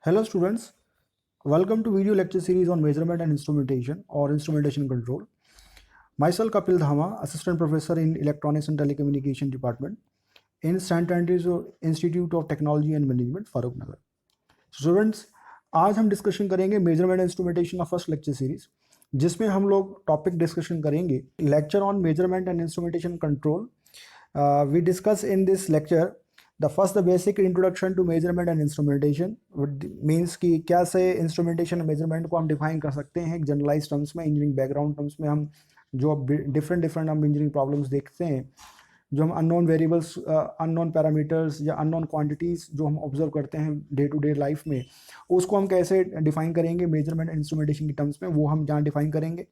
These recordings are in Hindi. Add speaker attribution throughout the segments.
Speaker 1: Hello students, welcome to video lecture series on measurement and instrumentation or instrumentation control. Myself Kapil Dhama, Assistant Professor in Electronics and Telecommunication Department in St. Andrews Institute of Technology and Management, Farooq Nagar. Students, आज हम डिस्कशन करेंगे मेजरमेंट इंस्ट्रूमेंटेशन का फर्स्ट लेक्चर सीरीज, जिसमें हम लोग टॉपिक डिस्कशन करेंगे lecture on measurement and instrumentation control. We discuss in this lecture the basic introduction to measurement and instrumentation, means कि क्या से इंस्ट्रूमेंटेशन और मेजरमेंट को हम डिफाइन कर सकते हैं एक जनरलाइज टर्म्स में. इंजीनियरिंग बैकग्राउंड टर्म्स में हम जो डिफरेंट हम इंजीनियरिंग प्रॉब्लम्स देखते हैं, जो हम अननोन वेरिएबल्स, अननोन पैरामीटर्स या अननोन क्वांटिटीज़ जो हम ऑब्जर्व करते हैं डे टू डे लाइफ में, उसको हम कैसे डिफाइन करेंगे मेजरमेंट एंड इंस्ट्रूमेंटेशन की टर्म्स में, वो हम जहाँ डिफाइन करेंगे.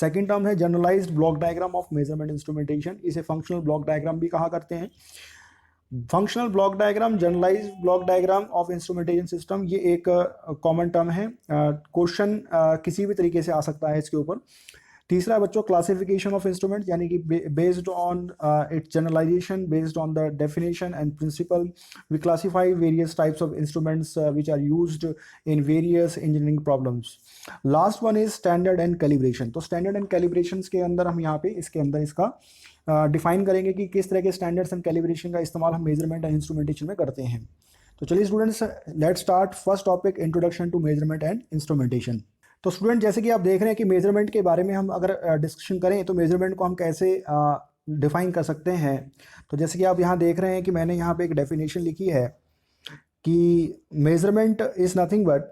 Speaker 1: सेकेंड टर्म है generalised block diagram of measurement instrumentation. इसे फंक्शनल ब्लॉक डायग्राम भी कहा करते हैं. Functional block diagram, generalised block diagram of instrumentation system, ये एक कॉमन टर्म है. क्वेश्चन किसी भी तरीके से आ सकता है इसके ऊपर. तीसरा बच्चों क्लासिफिकेशन ऑफ इंस्ट्रूमेंट, यानी कि based on its generalisation, based on the definition and principle, we classify various types of instruments which are used in various engineering problems. Last one is standard and calibration. तो स्टैंडर्ड एंड कैलिब्रेशन के अंदर हम यहाँ पे इसके अंदर इसका डिफाइन करेंगे कि किस तरह के स्टैंडर्ड्स एंड कैलिब्रेशन का इस्तेमाल हम मेजरमेंट एंड इंस्ट्रूमेंटेशन में करते हैं. तो चलिए students, let's start first topic, introduction to measurement and instrumentation. तो स्टूडेंट, जैसे कि आप देख रहे हैं कि मेजरमेंट के बारे में हम अगर डिस्कशन करें तो मेजरमेंट को हम कैसे डिफाइन कर सकते हैं. तो जैसे कि आप यहाँ देख रहे हैं कि मैंने यहाँ पे एक डेफिनेशन लिखी है कि measurement is nothing but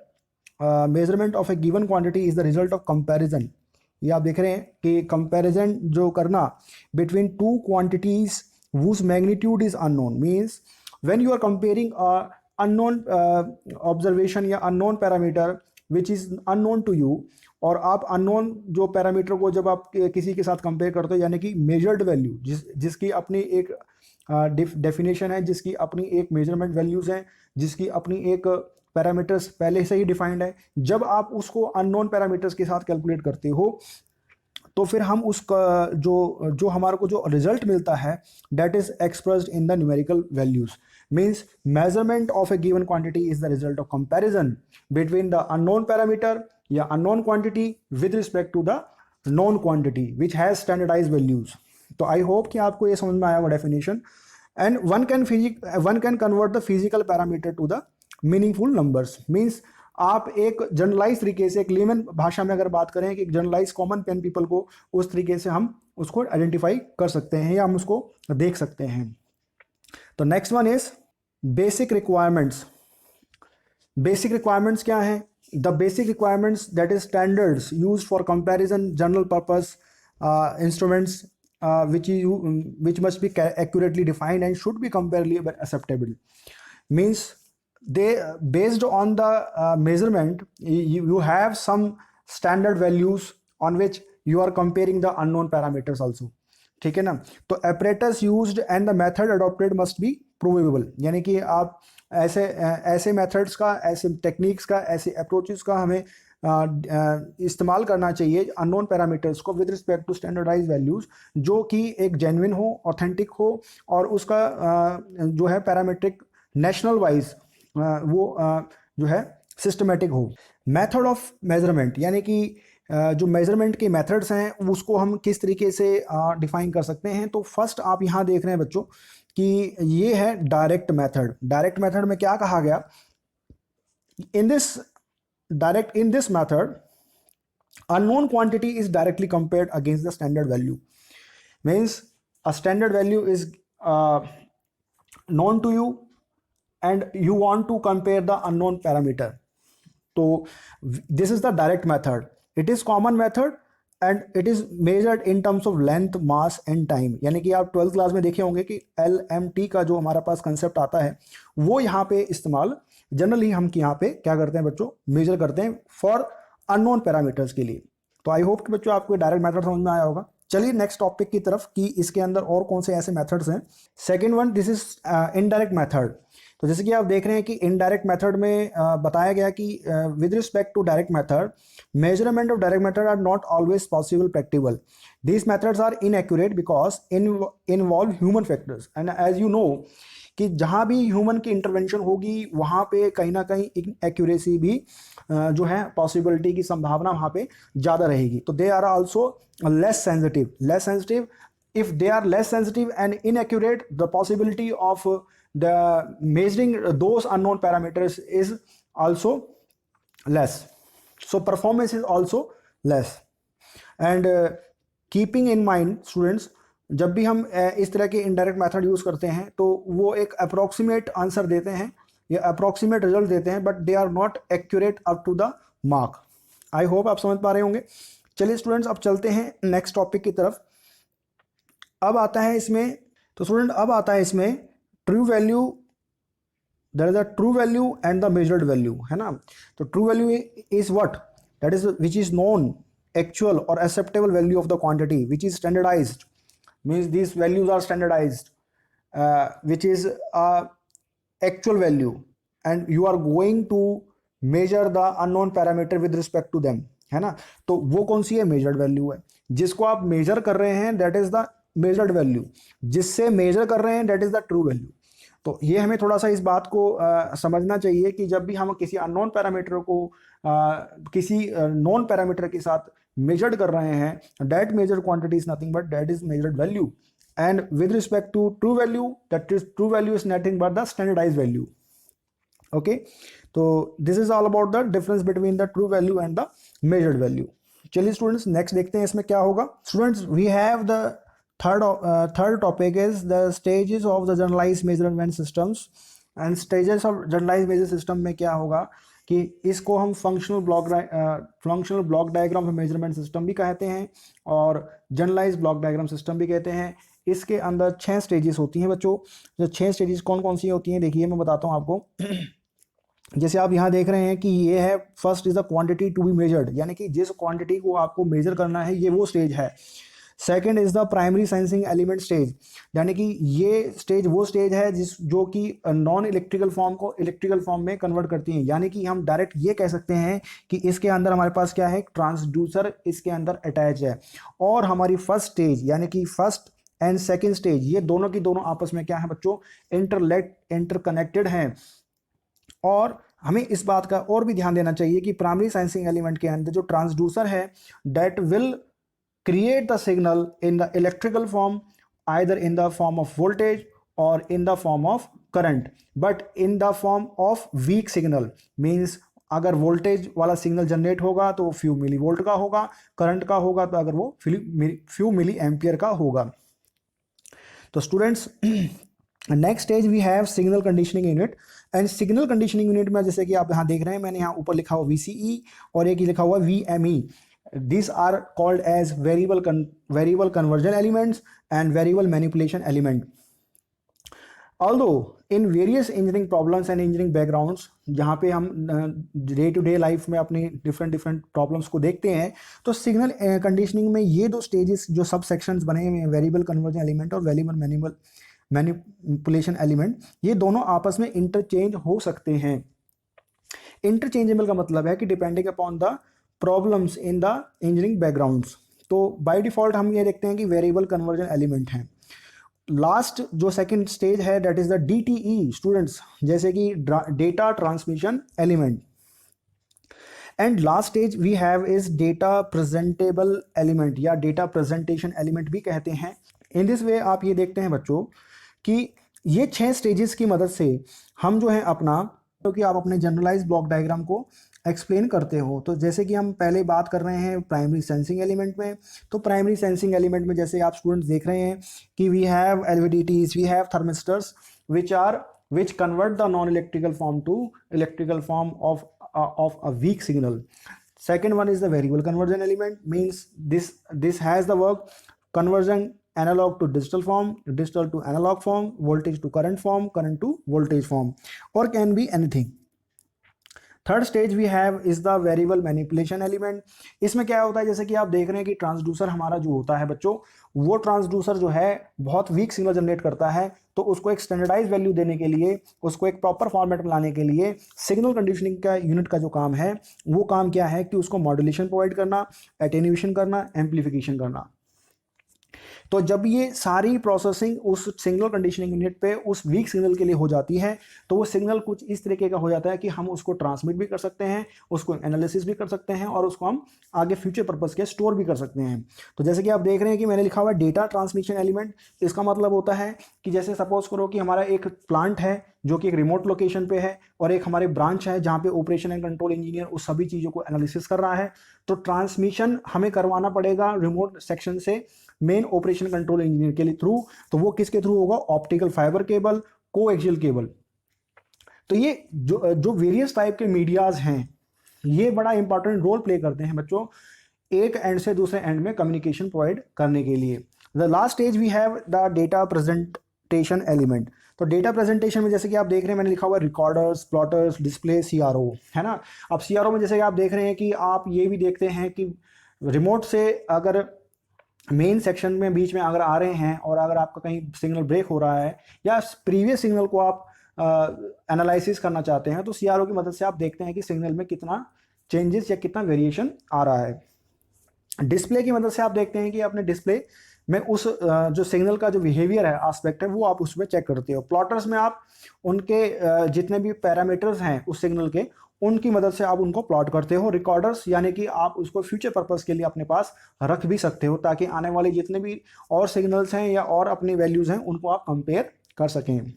Speaker 1: measurement of a given quantity is the result of comparison. ये आप देख रहे हैं कि कंपैरिजन जो करना between two quantities whose magnitude is unknown, means when you are comparing a unknown observation या unknown parameter which is unknown to you, और आप unknown जो पैरामीटर को जब आप किसी के साथ कंपेयर करते हो, यानी कि मेजर्ड वैल्यू जिसकी अपनी एक डेफिनेशन है, जिसकी अपनी एक मेजरमेंट वैल्यूज़ हैं, जिसकी अपनी एक पैरामीटर्स पहले से ही डिफाइंड है, जब आप उसको अननोन पैरामीटर्स के साथ कैलकुलेट करते हो तो फिर हम उसका जो हमारे को जो रिजल्ट मिलता है that is expressed in the numerical values. Means measurement of a given quantity is the result of comparison between the unknown parameter या unknown quantity with respect to the known quantity which has standardize values. तो आई होप कि आपको ये समझ में आया वो definition. And one can convert the physical parameter to the meaningful numbers. Means आप एक जनरलाइज तरीके से, एक लेमन भाषा में अगर बात करें कि एक जनरलाइज कॉमन पेन पीपल को, उस तरीके से हम उसको आइडेंटिफाई कर सकते हैं या हम उसको देख सकते हैं. तो next one is basic requirements. Basic requirements क्या है? The basic requirements that is standards used for comparison general purpose instruments which must be accurately defined and should be comparably acceptable. Means they, based on the measurement, you have some standard values on which you are comparing the unknown parameters also. ठीक है ना. तो apparatus used and the method adopted must be provable. यानी कि आप ऐसे methods का, ऐसे techniques का, ऐसे approaches का हमें इस्तेमाल करना चाहिए अननोन पैरामीटर्स को with respect to standardise values, जो कि एक जेन्युइन हो, ऑथेंटिक हो, और उसका जो है पैरामीट्रिक नेशनल वाइज वो जो है सिस्टमेटिक हो. मेथड ऑफ मेजरमेंट, यानी कि जो मेजरमेंट के मेथड्स हैं उसको हम किस तरीके से डिफाइन कर सकते हैं. तो फर्स्ट आप यहाँ देख रहे हैं बच्चों कि ये है डायरेक्ट मेथड. डायरेक्ट मेथड में क्या कहा गया? In this method, unknown quantity is directly compared against the standard value. Means a standard value is known to you and you want to compare the unknown parameter. So this is the direct method. It is common method and it is measured in terms of length, mass and time. यानी कि आप 12th क्लास में देखे होंगे कि LMT का जो हमारा पास कंसेप्ट आता है वो यहाँ पे इस्तेमाल जनरली हम यहाँ पे क्या करते हैं बच्चों, मेजर करते हैं फॉर अननोन पैरामीटर्स के लिए. तो आई होप कि बच्चों आपको डायरेक्ट मेथड समझ में आया होगा. चलिए नेक्स्ट टॉपिक की तरफ कि इसके अंदर और कौन से ऐसे मेथड्स हैं. Second one, this is indirect method. तो जैसे कि आप देख रहे हैं कि इनडायरेक्ट मेथड में बताया गया कि with respect to direct method, measurement of direct method are not always possible practical. These methods are inaccurate because involve human factors. And as you know कि जहाँ भी ह्यूमन की इंटरवेंशन होगी वहाँ पे कहीं ना कहीं एक्यूरेसी भी जो है पॉसिबिलिटी की संभावना वहाँ पे ज़्यादा रहेगी। तो they are also less sensitive if they are less sensitive and inaccurate, the possibility of the measuring those unknown parameters is also less, so performance is also less. And keeping in mind students, जब भी हम इस तरह के इनडायरेक्ट मेथड यूज़ करते हैं तो वो एक अप्रॉक्सीमेट आंसर देते हैं या अप्रॉक्सीमेट रिजल्ट देते हैं, but they are not accurate up to the mark. I hope आप समझ पा रहे होंगे। चलिए स्टूडेंट्स, अब चलते हैं नेक्स्ट टॉपिक की तरफ। अब आता है इसमें, तो स्टूडेंट अब आता है इसमें true value, there is a true value and the measured value, है ना। तो true value is what, that is which is known actual और acceptable value of the quantity which is standardized, means these values are standardized, which is actual value, and you are going to measure the unknown parameter with respect to them, है ना। तो वो कौन सी है, मेजर्ड वैल्यू है। जिसको आप मेजर कर रहे हैं that is the measured value, जिससे मेजर कर रहे हैं that is the true value. तो ये हमें थोड़ा सा इस बात को समझना चाहिए कि जब भी हम किसी अननोन पैरामीटर को किसी नॉन पैरामीटर के साथ measured कर रहे हैं, that measured quantity is nothing but that is measured value, and with respect to true value, that is true value is nothing but the standardized value. Okay, so this is all about the difference between the true value and the measured value. चलिए स्टूडेंट्स नेक्स्ट देखते हैं इसमें क्या होगा। Students we have the third topic is the stages of the generalised measurement systems, and stages of generalised measure system में क्या होगा कि इसको हम functional block diagram of measurement system भी कहते हैं और जनरलाइज्ड ब्लॉक डायग्राम सिस्टम भी कहते हैं। इसके अंदर 6 स्टेजेस होती हैं बच्चों। जो 6 स्टेजेस कौन कौन सी होती हैं देखिए मैं बताता हूँ आपको। जैसे आप यहाँ देख रहे हैं कि ये है, first is the quantity to be measured, यानी कि जिस क्वांटिटी को आपको मेजर करना है ये वो स्टेज है। Second is the primary sensing element stage, यानी कि ये स्टेज वो स्टेज है जो कि नॉन इलेक्ट्रिकल फॉर्म को इलेक्ट्रिकल फॉर्म में कन्वर्ट करती है, यानी कि हम डायरेक्ट ये कह सकते हैं कि इसके अंदर हमारे पास क्या है, ट्रांसड्यूसर इसके अंदर अटैच है। और हमारी फर्स्ट स्टेज यानी कि फर्स्ट एंड सेकेंड स्टेज, ये दोनों की दोनों आपस में क्या है बच्चों, इंटरकनेक्टेड हैं। और हमें इस बात का और भी ध्यान देना चाहिए कि प्राइमरी सेंसिंग एलिमेंट के अंदर जो ट्रांसड्यूसर है that will create the signal in the electrical form, either in the form of voltage or in the form of current, but in the form of weak signal, means अगर वोल्टेज वाला सिग्नल जनरेट होगा तो फ्यू मिली वोल्ट का होगा, करंट का होगा तो अगर वो फ्यू मिली एम्पियर का होगा। तो students next stage we have signal conditioning unit, and signal conditioning unit में जैसे कि आप यहाँ देख रहे हैं, मैंने यहाँ ऊपर लिखा हुआ VCE और एक ही लिखा हुआ VME. These are called as variable conversion elements and variable manipulation element. Although in various engineering problems and engineering backgrounds, जहाँ पे हम डे टू डे लाइफ में अपनी डिफरेंट प्रॉब्लम्स को देखते हैं, तो सिग्नल कंडीशनिंग में ये दो स्टेजेस जो सब सेक्शंस बने हुए हैं, वेरिएबल कन्वर्जन एलिमेंट और वेरिएबल मैनिपुलेशन एलिमेंट, ये दोनों आपस में इंटरचेंज हो सकते हैं। इंटरचेंजेबल का मतलब है कि depending upon the problems in the engineering backgrounds. तो बाय डिफॉल्ट हम ये देखते हैं कि वेरिएबल कन्वर्जन एलिमेंट हैं। लास्ट जो सेकंड स्टेज है that is the DTE students, जैसे कि data transmission element. And last stage we have is data presentable element या डेटा प्रेजेंटेशन एलिमेंट भी कहते हैं। इन दिस वे आप ये देखते हैं बच्चों कि ये 6 स्टेजेस की मदद से हम जो है अपना, क्योंकि आप अपने जनरलाइज ब्लॉक डायग्राम को एक्सप्लेन करते हो। तो जैसे कि हम पहले बात कर रहे हैं प्राइमरी सेंसिंग एलिमेंट में, तो प्राइमरी सेंसिंग एलिमेंट में जैसे आप स्टूडेंट्स देख रहे हैं कि we have LVDTs, we have thermistors which convert the non-electrical form to electrical form of a weak signal. Second one is the variable conversion element, means this has the work conversion analog to digital form, digital to analog form, voltage to current form, current to voltage form, or can be anything. Third stage we have is the variable manipulation element. इसमें क्या होता है, जैसे कि आप देख रहे हैं कि ट्रांसड्यूसर हमारा जो होता है बच्चों, वो ट्रांसड्यूसर जो है बहुत वीक सिग्नल जनरेट करता है। तो उसको एक स्टैंडर्डाइज वैल्यू देने के लिए, उसको एक प्रॉपर फॉर्मेट में लाने के लिए सिग्नल कंडीशनिंग का यूनिट का जो काम है, वो काम क्या है कि उसको मॉड्यूलेशन प्रोवाइड करना, एटेन्यूएशन करना, एम्पलीफिकेशन करना। तो जब ये सारी प्रोसेसिंग उस सिग्नल कंडीशनिंग यूनिट पे उस वीक सिग्नल के लिए हो जाती है, तो वो सिग्नल कुछ इस तरीके का हो जाता है कि हम उसको ट्रांसमिट भी कर सकते हैं, उसको एनालिसिस भी कर सकते हैं और उसको हम आगे फ्यूचर पर्पस के स्टोर भी कर सकते हैं। तो जैसे कि आप देख रहे हैं कि मैंने लिखा हुआ है डेटा ट्रांसमिशन एलिमेंट। इसका मतलब होता है कि जैसे सपोज करो कि हमारा एक प्लांट है जो कि एक रिमोट लोकेशन पे है और एक हमारे ब्रांच है जहाँ पे ऑपरेशन एंड कंट्रोल इंजीनियर उस सभी चीज़ों को एनालिसिस कर रहा है। तो ट्रांसमिशन हमें करवाना पड़ेगा रिमोट सेक्शन से मेन ऑपरेशन कंट्रोल इंजीनियर के लिए थ्रू। तो वो किसके थ्रू होगा? Optical fibre cable, coaxial cable. तो ये जो वेरियस टाइप के मीडियाज हैं ये बड़ा इंपॉर्टेंट रोल प्ले करते हैं बच्चों एक एंड से दूसरे एंड में कम्युनिकेशन प्रोवाइड करने के लिए। The last stage we have the data presentation element. तो डेटा प्रेजेंटेशन में जैसे कि आप देख रहे हैं मैंने लिखा हुआ है रिकॉर्डर्स, प्लॉटर्स, डिस्प्ले, सीआरओ, है ना। अब सीआरओ में जैसे कि आप देख रहे हैं कि आप ये भी देखते हैं कि रिमोट से अगर मेन सेक्शन में बीच में अगर आ रहे हैं और अगर आपका कहीं सिग्नल ब्रेक हो रहा है या प्रीवियस सिग्नल को आप एनालिसिस करना चाहते हैं तो सीआरओ की मदद से आप देखते हैं कि सिग्नल में कितना चेंजेस या कितना वेरिएशन आ रहा है। डिस्प्ले की मदद से आप देखते हैं कि अपने डिस्प्ले में उस जो सिग्नल का जो बिहेवियर है, एस्पेक्ट है, वो आप उसमें चेक करते हो। प्लॉटर्स में आप उनके जितने भी पैरामीटर्स हैं उस सिग्नल के उनकी मदद से आप उनको प्लॉट करते हो। रिकॉर्डर्स यानी कि आप उसको फ्यूचर पर्पस के लिए अपने पास रख भी सकते हो ताकि आने वाले जितने भी और सिग्नल्स हैं या और अपनी वैल्यूज़ हैं उनको आप कंपेयर कर सकें।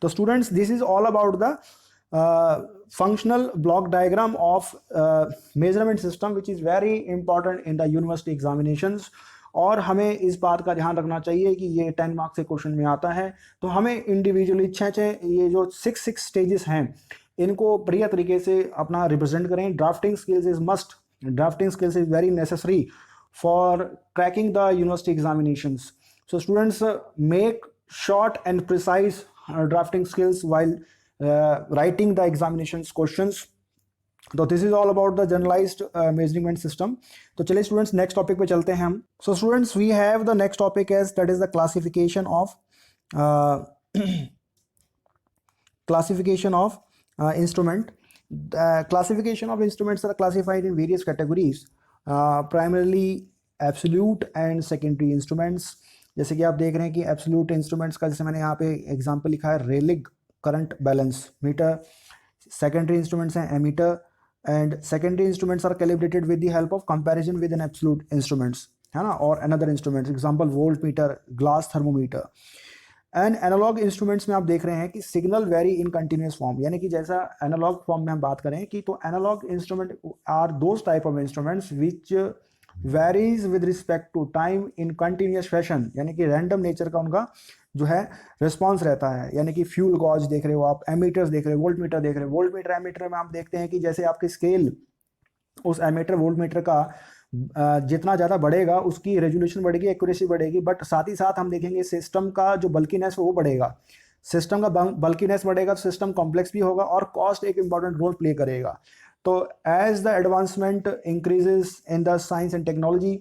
Speaker 1: तो students this is all about the functional block diagram of measurement system which is very important in the university examinations। और हमें इस बात का ध्यान रखना चाहिए कि ये 10 मार्क्स से क्वेश्चन में आता है तो हमें इंडिविजुअली छः ये जो 6 स्टेजेस हैं इनको बढ़िया तरीके से अपना रिप्रेजेंट करें। Drafting skills is must, drafting skills is very necessary for cracking the university examinations. So students make short and precise drafting skills while writing the examinations questions। तो this is all about the generalised measurement system. तो चलिए स्टूडेंट्स नेक्स्ट टॉपिक पे चलते हैं हम। So students we have the next topic as that is the classification of instrument। Classification of instruments are classified in various categories, primarily absolute and secondary instruments। जैसे कि आप देख रहे हैं कि एब्सोल्यूट इंस्ट्रूमेंट्स का जैसे मैंने यहाँ पे एग्जांपल लिखा है रेलिग current balance meter. Secondary instruments हैं ammeter and secondary instruments are calibrated with the help of comparison with an absolute instruments, है ना, और another instruments example volt meter, glass thermometer. And analogue instruments में आप देख रहे हैं कि signal vary in continuous form, यानी कि जैसा एनालॉग फॉर्म में हम बात करें कि तो analogue instrument are those type of instruments which varies with respect to time in continuous fashion, यानी कि रैंडम नेचर का उनका जो है रिस्पॉन्स रहता है। यानी कि फ्यूल गॉज देख रहे हो आप, एमीटर्स देख रहे हो, वोल्ट मीटर देख रहे हो। वोल्ट मीटर एमीटर में आप देखते हैं कि जैसे आपकी स्केल उस एमीटर वोल्ट मीटर का जितना ज़्यादा बढ़ेगा उसकी रेजोल्यूशन बढ़ेगी, एक्यूरेसी बढ़ेगी, बट साथ ही साथ हम देखेंगे सिस्टम का जो बल्कीनेस वो बढ़ेगा। सिस्टम का बल्कीनेस बढ़ेगा तो सिस्टम कॉम्प्लेक्स भी होगा और कॉस्ट एक इंपॉर्टेंट रोल प्ले करेगा। तो as the advancement increases in the science and technology,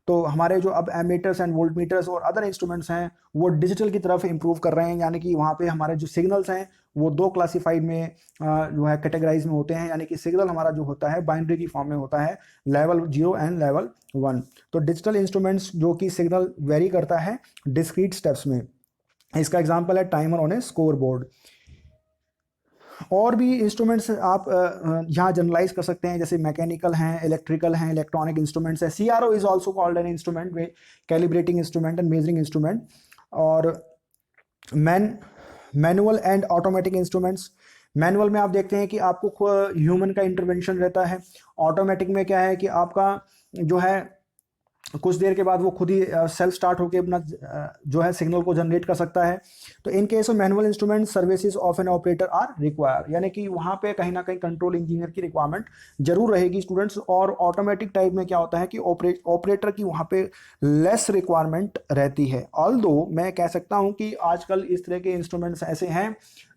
Speaker 1: तो हमारे जो अब एमीटर्स एंड वोल्ट मीटर्स और अदर इंस्ट्रूमेंट्स हैं वो डिजिटल की तरफ इंप्रूव कर रहे हैं। यानी कि वहाँ पे हमारे जो सिग्नल्स हैं वो दो क्लासिफाइड में जो है कैटेगराइज में होते हैं। यानी कि सिग्नल हमारा जो होता है बाइनरी की फॉर्म में होता है, लेवल 0 एंड लेवल 1। तो डिजिटल इंस्ट्रूमेंट्स जो कि सिग्नल वेरी करता है डिस्क्रीट स्टेप्स में, इसका एग्जाम्पल है timer on A score board. और भी इंस्ट्रूमेंट्स आप यहाँ जनरलाइज कर सकते हैं जैसे मैकेनिकल हैं, इलेक्ट्रिकल हैं, इलेक्ट्रॉनिक इंस्ट्रूमेंट्स है। CRO is also called an instrument way calibrating instrument and measuring instrument. और manual and automatic instruments, manual में आप देखते हैं कि आपको ह्यूमन का इंटरवेंशन रहता है। ऑटोमेटिक में क्या है कि आपका जो है कुछ देर के बाद वो खुद ही सेल्फ स्टार्ट होकर अपना जो है सिग्नल को जनरेट कर सकता है। तो in case of manual instrument services of an operator are require, यानी कि वहाँ पे कहीं ना कहीं कंट्रोल इंजीनियर की रिक्वायरमेंट जरूर रहेगी स्टूडेंट्स। और ऑटोमेटिक टाइप में क्या होता है कि ऑपरेटर की वहाँ पे लेस रिक्वायरमेंट रहती है। ऑल्दो मैं कह सकता हूँ कि आजकल इस तरह के इंस्ट्रूमेंट्स ऐसे हैं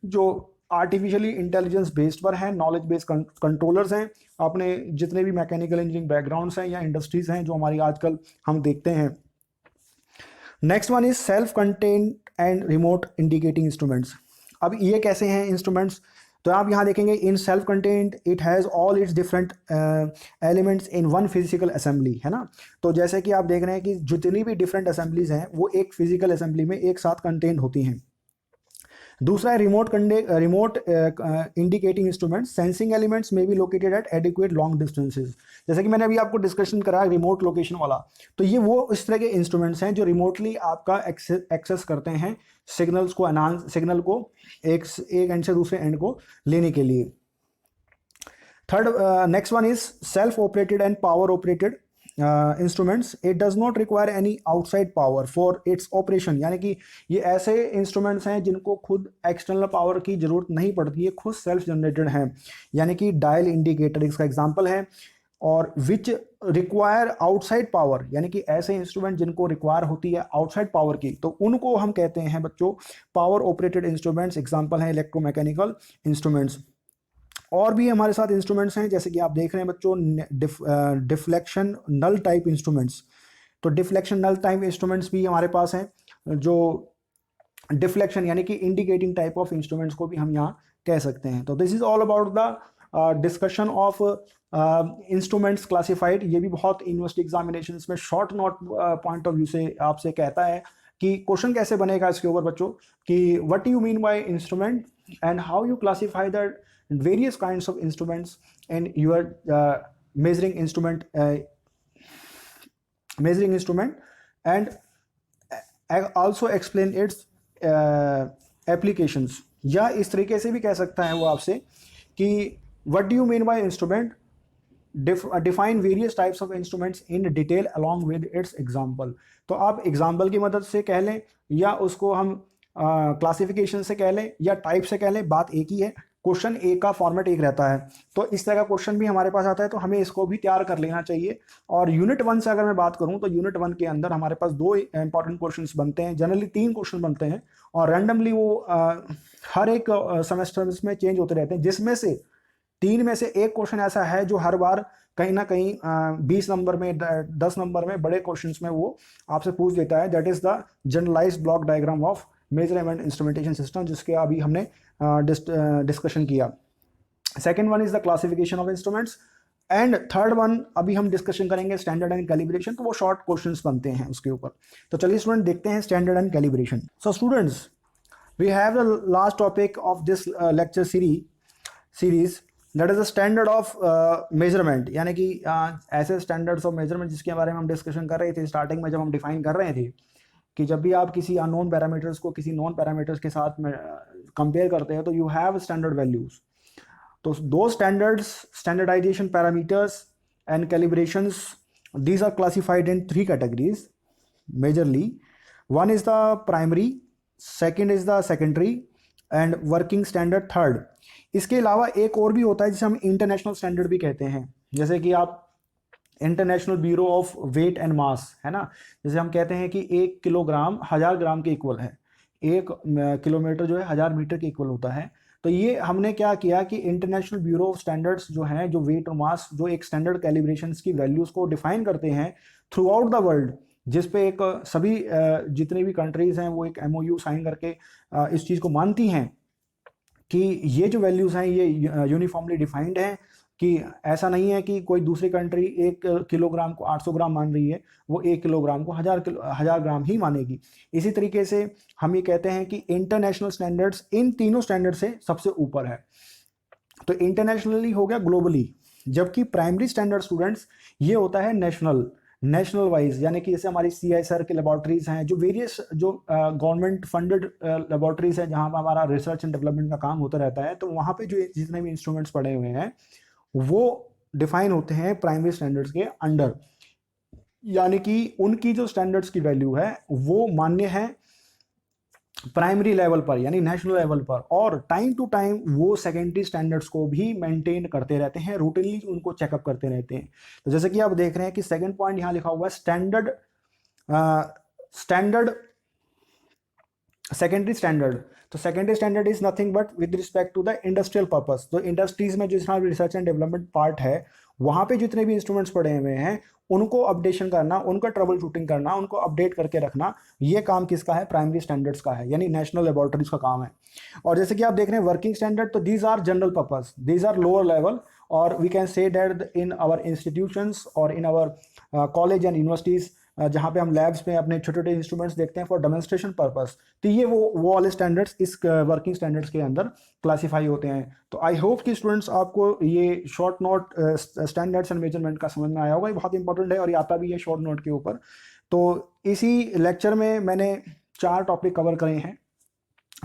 Speaker 1: जो आर्टिफिशियली इंटेलिजेंस बेस्ड पर हैं, नॉलेज बेस्ड कंट्रोलर्स हैं। अपने जितने भी मैकेनिकल इंजीनियरिंग बैकग्राउंड्स हैं या इंडस्ट्रीज हैं जो हमारी आजकल हम देखते हैं। Next one is self contained and remote indicating instruments. अब ये कैसे हैं इंस्ट्रूमेंट्स? तो आप यहाँ देखेंगे in self content it has all it's different elements in one physical assembly, है ना। तो जैसे कि आप देख रहे हैं कि जितनी भी डिफरेंट असेंबलीज हैं वो एक फिजिकल असेंबली में एक साथ कंटेंट होती हैं। दूसरा है remote indicating instrument, sensing elements may be located at adequate long distances. जैसे कि मैंने अभी आपको डिस्कशन करा रिमोट लोकेशन वाला, तो ये वो इस तरह के इंस्ट्रूमेंट्स हैं जो रिमोटली आपका एक्सेस करते हैं सिग्नल्स को, सिग्नल को एक एंड से दूसरे एंड को लेने के लिए। Third, next one is self operated and power operated instruments. It does not require any outside power for its operation, यानी कि ये ऐसे इंस्ट्रूमेंट्स हैं जिनको खुद एक्सटर्नल पावर की जरूरत नहीं पड़ती है, खुद सेल्फ जनरेटेड हैं, यानी कि डायल इंडिकेटर इसका एग्जांपल है। और विच रिक्वायर आउटसाइड पावर, यानी कि ऐसे इंस्ट्रूमेंट जिनको रिक्वायर होती है आउटसाइड पावर की, तो उनको हम कहते हैं बच्चों पावर ऑपरेटेड इंस्ट्रूमेंट्स। एग्जांपल है इलेक्ट्रोमैकेनिकल इंस्ट्रूमेंट्स। और भी हमारे साथ इंस्ट्रूमेंट्स हैं जैसे कि आप देख रहे हैं बच्चों डिफ्लेक्शन नल टाइप इंस्ट्रूमेंट्स। तो डिफ्लेक्शन नल टाइप इंस्ट्रूमेंट्स भी हमारे पास हैं, जो डिफ्लेक्शन यानी कि इंडिकेटिंग टाइप ऑफ इंस्ट्रूमेंट्स को भी हम यहाँ कह सकते हैं। तो this is all about the discussion of instruments classified. ये भी बहुत यूनिवर्सिटी एग्जामिनेशन में short note point of view से आपसे कहता है कि क्वेश्चन कैसे बनेगा इसके ऊपर बच्चों, कि what you mean by instrument and how you classify the various kinds of instruments in your measuring instrument and also explain its applications। या इस तरीके से भी कह सकता है वो आपसे कि what do you mean by instrument, define various types of instruments in detail along with its example। तो आप एग्जाम्पल की मदद से कह लें या उसको हम क्लासिफिकेशन से कह लें या टाइप से कह लें, बात एक ही है। क्वेश्चन ए का फॉर्मेट एक रहता है, तो इस तरह का क्वेश्चन भी हमारे पास आता है, तो हमें इसको भी तैयार कर लेना चाहिए। और यूनिट 1 से अगर मैं बात करूं तो यूनिट 1 के अंदर हमारे पास 2 इंपॉर्टेंट क्वेश्चंस बनते हैं, जनरली 3 क्वेश्चन बनते हैं और रैंडमली वो हर एक सेमेस्टर में चेंज होते रहते हैं, जिसमें से 3 में से एक क्वेश्चन ऐसा है जो हर बार कहीं ना कहीं 20 नंबर में 10 नंबर में बड़े क्वेश्चन में वो आपसे पूछ देता है। That is the generalized block diagram of measurement instrumentation system, जिसके अभी हमने डिस्कशन किया। Second one is the classification of instruments and third one अभी हम डिस्कशन करेंगे स्टैंडर्ड एंड कैलिब्रेशन। तो वो शॉर्ट क्वेश्चंस बनते हैं उसके ऊपर। तो चलिए स्टूडेंट देखते हैं standard and calibration. So students we have the last topic of this lecture series that is the standard of measurement, यानी कि ऐसे स्टैंडर्ड्स ऑफ मेजरमेंट जिसके बारे में हम डिस्कशन कर रहे थे स्टार्टिंग में, जब हम डिफाइन कर रहे थे कि जब भी आप किसी अननोन पैरामीटर्स को किसी नॉन पैरामीटर्स के साथ में कंपेयर करते हैं तो यू हैव स्टैंडर्ड वैल्यूज। तो दो standards, standardisation parameters and calibrations, these are classified in 3 categories majorly. One is the primary, second is the secondary and working standard third. इसके अलावा एक और भी होता है जिसे हम इंटरनेशनल स्टैंडर्ड भी कहते हैं, जैसे कि आप international bureau of weight and mass, है ना। जैसे हम कहते हैं कि 1 किलोग्राम 1000 ग्राम के इक्वल है, 1 किलोमीटर जो है 1000 मीटर के इक्वल होता है। तो ये हमने क्या किया कि इंटरनेशनल ब्यूरो ऑफ स्टैंडर्ड्स जो हैं, जो वेट और मास, जो एक स्टैंडर्ड कैलिब्रेशंस की वैल्यूज़ को डिफाइन करते हैं थ्रू आउट द वर्ल्ड, जिस पे एक सभी जितनी भी कंट्रीज़ हैं वो एक MOU साइन करके इस चीज़ को मानती हैं कि ये जो वैल्यूज़ हैं ये यूनिफॉर्मली डिफाइंड हैं, कि ऐसा नहीं है कि कोई दूसरी कंट्री 1 किलोग्राम को 800 ग्राम मान रही है, वो 1 किलोग्राम को 1000 ग्राम ही मानेगी। इसी तरीके से हम ये कहते हैं कि इंटरनेशनल स्टैंडर्ड्स इन तीनों स्टैंडर्ड से सबसे ऊपर है। तो इंटरनेशनली हो गया ग्लोबली, जबकि प्राइमरी स्टैंडर्ड स्टूडेंट्स ये होता है नेशनल वाइज, यानी कि जैसे हमारी CSIR के लेबॉर्ट्रीज हैं, जो वेरियस जो गवर्नमेंट फंडेड लेबॉर्ट्रीज हैं जहाँ पर हमारा रिसर्च एंड डेवलपमेंट का काम होता रहता है, तो वहाँ पे जो जितने भी इंस्ट्रूमेंट्स पड़े हुए हैं वो डिफाइन होते हैं प्राइमरी स्टैंडर्ड्स के अंडर, यानी कि उनकी जो स्टैंडर्ड्स की वैल्यू है वो मान्य है प्राइमरी लेवल पर, यानी नेशनल लेवल पर, और टाइम टू टाइम वो सेकेंडरी स्टैंडर्ड्स को भी मेंटेन करते रहते हैं, रूटीनली उनको चेकअप करते रहते हैं। तो जैसे कि आप देख रहे हैं कि सेकंड पॉइंट यहाँ लिखा हुआ है स्टैंडर्ड सेकेंडरी स्टैंडर्ड, तो secondary standard is nothing but with respect to the industrial purpose. तो इंडस्ट्रीज में जितना भी रिसर्च एंड डेवलपमेंट पार्ट है, वहाँ पे जितने भी इंस्ट्रूमेंट्स पड़े हुए हैं उनको अपडेशन करना, उनका ट्रबल शूटिंग करना, उनको अपडेट करके रखना, ये काम किसका है? प्राइमरी स्टैंडर्ड्स का है, यानी नेशनल लेबोरेटरीज का काम है। और जैसे कि आप देख रहे हैं वर्किंग स्टैंडर्ड, तो these are general purpose, these are lower level, और we can say that in our institutions और in our college and universities, जहाँ पे हम लैब्स में अपने छोटे छोटे इंस्ट्रूमेंट्स देखते हैं फॉर डेमोन्स्ट्रेशन पर्पस, तो ये वो वाले स्टैंडर्ड्स इस वर्किंग स्टैंडर्ड्स के अंदर क्लासीफाई होते हैं। तो आई होप कि स्टूडेंट्स आपको ये short note standards and measurement का समझ में आया होगा। ये बहुत इंपॉर्टेंट है और ये आता भी है शॉर्ट नोट के ऊपर। तो इसी लेक्चर में मैंने 4 टॉपिक कवर करे हैं।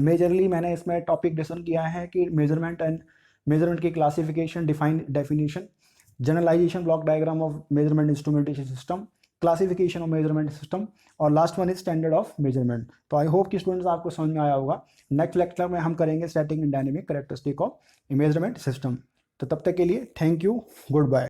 Speaker 1: मेजरली मैंने इसमें टॉपिक डिस्कस किया है कि मेजरमेंट की classification, definition, generalisation, block diagram of measurement instrumentation system, classification of measurement system, और last one is standard of measurement. तो आई होप कि स्टूडेंट्स आपको समझ में आया होगा। नेक्स्ट लेक्चर में हम करेंगे static and dynamic characteristic of measurement system. तो तब तक के लिए थैंक यू, गुड बाय।